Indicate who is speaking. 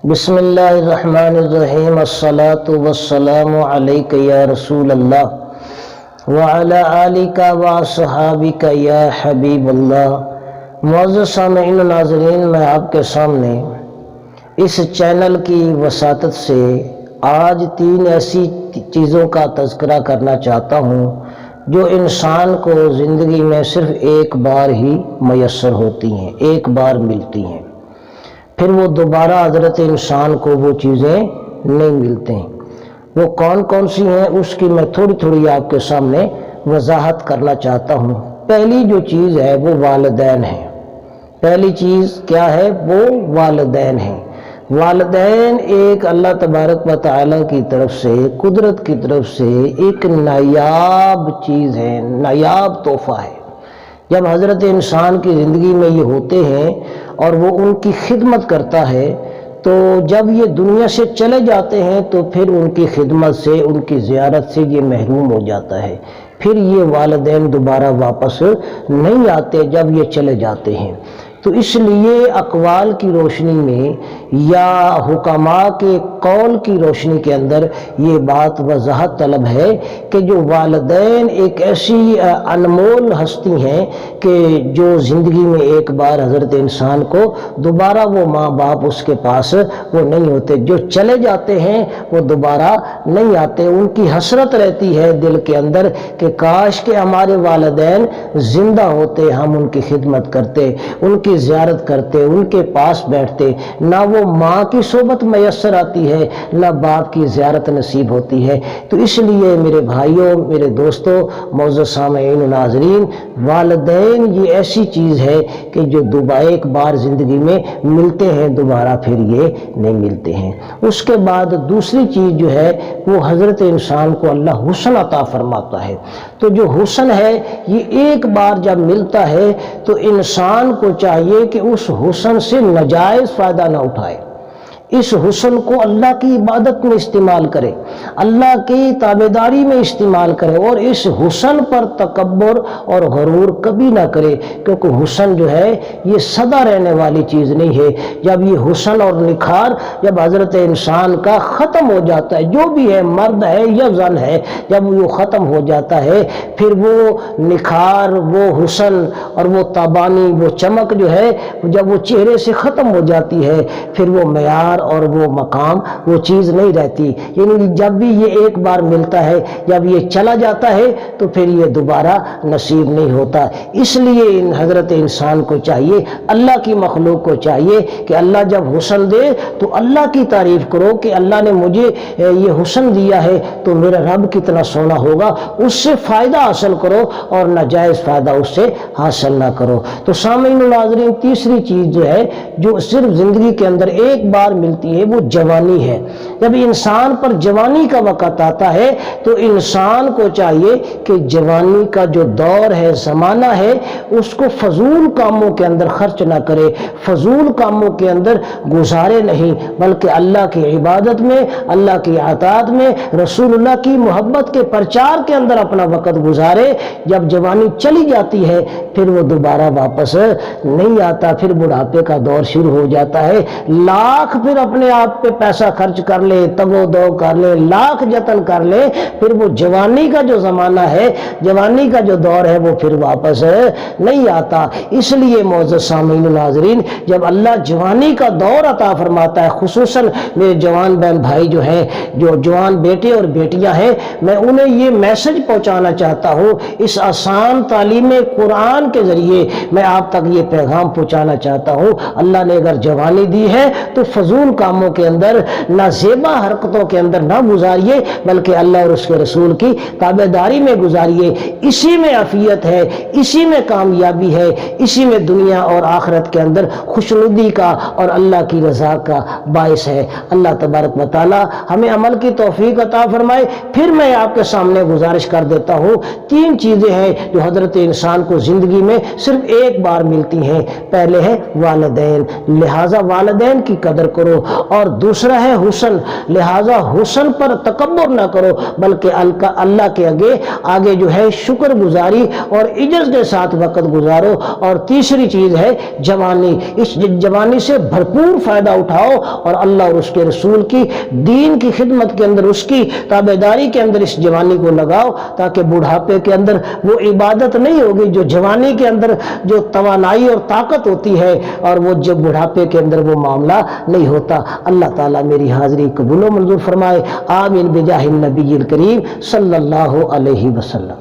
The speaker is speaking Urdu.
Speaker 1: بسم اللہ الرحمن الرحیم، الصلاۃ والسلام علیک یا رسول اللہ وعلی آلک واصحابک یا حبیب اللہ۔ معزز سامعین و ناظرین، میں آپ کے سامنے اس چینل کی وساطت سے آج 3 ایسی چیزوں کا تذکرہ کرنا چاہتا ہوں جو انسان کو زندگی میں صرف ایک بار ہی میسر ہوتی ہیں، ایک بار ملتی ہیں، پھر وہ دوبارہ حضرت انسان کو وہ چیزیں نہیں ملتے ہیں۔ وہ کون کون سی ہیں اس کی میں تھوڑی آپ کے سامنے وضاحت کرنا چاہتا ہوں۔ پہلی جو چیز ہے وہ والدین ہے۔ پہلی چیز کیا ہے؟ وہ والدین ہیں۔ والدین ایک اللہ تبارک و تعالیٰ کی طرف سے، قدرت کی طرف سے ایک نایاب چیز ہے، نایاب تحفہ ہے۔ جب حضرت انسان کی زندگی میں یہ ہوتے ہیں اور وہ ان کی خدمت کرتا ہے، تو جب یہ دنیا سے چلے جاتے ہیں تو پھر ان کی خدمت سے، ان کی زیارت سے یہ محروم ہو جاتا ہے۔ پھر یہ والدین دوبارہ واپس نہیں آتے جب یہ چلے جاتے ہیں۔ تو اس لیے اقوال کی روشنی میں یا حکماء کے قول کی روشنی کے اندر یہ بات وضاحت طلب ہے کہ جو والدین ایک ایسی انمول ہستی ہیں کہ جو زندگی میں ایک بار حضرت انسان کو دوبارہ وہ ماں باپ اس کے پاس وہ نہیں ہوتے، جو چلے جاتے ہیں وہ دوبارہ نہیں آتے۔ ان کی حسرت رہتی ہے دل کے اندر کہ کاش کہ ہمارے والدین زندہ ہوتے، ہم ان کی خدمت کرتے، ان کی زیارت کرتے، ان کے پاس بیٹھتے۔ نہ وہ ماں کی صحبت میسر آتی ہے، نہ باپ کی زیارت نصیب ہوتی ہے۔ تو اس لیے میرے بھائیوں، میرے دوستوں، معزز سامعین و ناظرین، والدین یہ ایسی چیز ہے کہ جو دوبارہ ایک بار زندگی میں ملتے ہیں، دوبارہ پھر یہ نہیں ملتے ہیں۔ اس کے بعد دوسری چیز جو ہے وہ حضرت انسان کو اللہ حسن عطا فرماتا ہے۔ تو جو حسن ہے یہ ایک بار جب ملتا ہے تو انسان کو چاہیے کہ اس حسن سے ناجائز فائدہ نہ اٹھائے، اس حسن کو اللہ کی عبادت میں استعمال کرے، اللہ کی تابعداری میں استعمال کرے، اور اس حسن پر تکبر اور غرور کبھی نہ کرے، کیونکہ حسن جو ہے یہ سدا رہنے والی چیز نہیں ہے۔ جب یہ حسن اور نکھار جب حضرت انسان کا ختم ہو جاتا ہے، جو بھی ہے، مرد ہے یا زن ہے، جب وہ ختم ہو جاتا ہے، پھر وہ نکھار، وہ حسن اور وہ تابانی، وہ چمک جو ہے جب وہ چہرے سے ختم ہو جاتی ہے، پھر وہ معیار اور وہ مقام وہ چیز نہیں رہتی۔ یعنی جب بھی یہ ایک بار ملتا ہے، جب یہ چلا جاتا ہے تو پھر یہ دوبارہ نصیب نہیں ہوتا۔ اس لیے حضرت انسان کو چاہیے، اللہ کی مخلوق کو چاہیے کہ اللہ جب حسن دے تو اللہ کی تعریف کرو کہ اللہ نے مجھے یہ حسن دیا ہے تو میرا رب کتنا سونا ہوگا، اس سے فائدہ حاصل کرو اور ناجائز فائدہ اس سے حاصل نہ کرو۔ تو سامعین و ناظرین، تیسری چیز جو ہے جو صرف زندگی کے اندر ایک بار ملتی ہے وہ جوانی ہے۔ جب انسان پر جوانی کا وقت آتا ہے تو انسان کو چاہیے کہ جوانی کا جو دور ہے، زمانہ ہے، اس کو فضول کاموں کے اندر خرچ نہ کرے، فضول کاموں کے اندر گزارے نہیں، بلکہ اللہ کی عبادت میں، اللہ کی اطاعت میں، رسول اللہ کی محبت کے پرچار کے اندر اپنا وقت گزارے۔ جب جوانی چلی جاتی ہے پھر وہ دوبارہ واپس نہیں آتا، پھر بڑھاپے کا دور شروع ہو جاتا ہے۔ لاکھ پھر اپنے آپ پہ پیسہ خرچ کر لے، تگ و دو کر لے، لاکھ جتن کر لے، پھر وہ جوانی کا جو زمانہ ہے، جوانی کا جو دور ہے وہ پھر واپس نہیں آتا۔ اس لیے معزز سامعین و ناظرین، جب اللہ جوانی کا دور عطا فرماتا ہے، خصوصاً میرے جوان بہن بھائی جو ہیں، جو جوان بیٹے اور بیٹیاں ہیں، میں انہیں یہ میسج پہنچانا چاہتا ہوں، اس آسان تعلیم قرآن کے ذریعے میں آپ تک یہ پیغام پہنچانا چاہتا ہوں۔ اللہ نے اگر جوانی دی ہے تو فضول کاموں کے اندر، نازیبا حرکتوں کے اندر نہ گزاریے، بلکہ اللہ اور اس کے رسول کی تابعداری میں گزاریے۔ اسی میں عافیت ہے، اسی میں کامیابی ہے، اسی میں دنیا اور آخرت کے اندر خوشنودی کا اور اللہ کی رضا کا باعث ہے۔ اللہ تبارک و تعالی ہمیں عمل کی توفیق عطا فرمائے۔ پھر میں آپ کے سامنے گزارش کر دیتا ہوں، 3 چیزیں ہیں جو حضرت انسان کو زندگی میں صرف ایک بار ملتی ہیں۔ پہلے ہے والدین، لہٰذا والدین کی قدر کرو، اور دوسرا ہے حسن، لہٰذا حسن پر تکبر نہ کرو بلکہ اللہ کے آگے جو ہے شکر گزاری اور عجز کے ساتھ وقت گزارو۔ اور تیسری چیز ہے جوانی، اس جوانی سے بھرپور فائدہ اٹھاؤ اور اللہ اور اس کے رسول کی دین کی خدمت کے اندر، اس کی تابعداری کے اندر اس جوانی کو لگاؤ، تاکہ بڑھاپے کے اندر وہ عبادت نہیں ہوگی جو جوانی کے اندر جو توانائی اور طاقت ہوتی ہے، اور وہ جب بڑھاپے کے اندر وہ معاملہ نہیں ہوتا۔ اللہ تعالیٰ میری حاضری قبول و منظور فرمائے، آمین بجاہ النبی الکریم صلی اللہ علیہ وسلم۔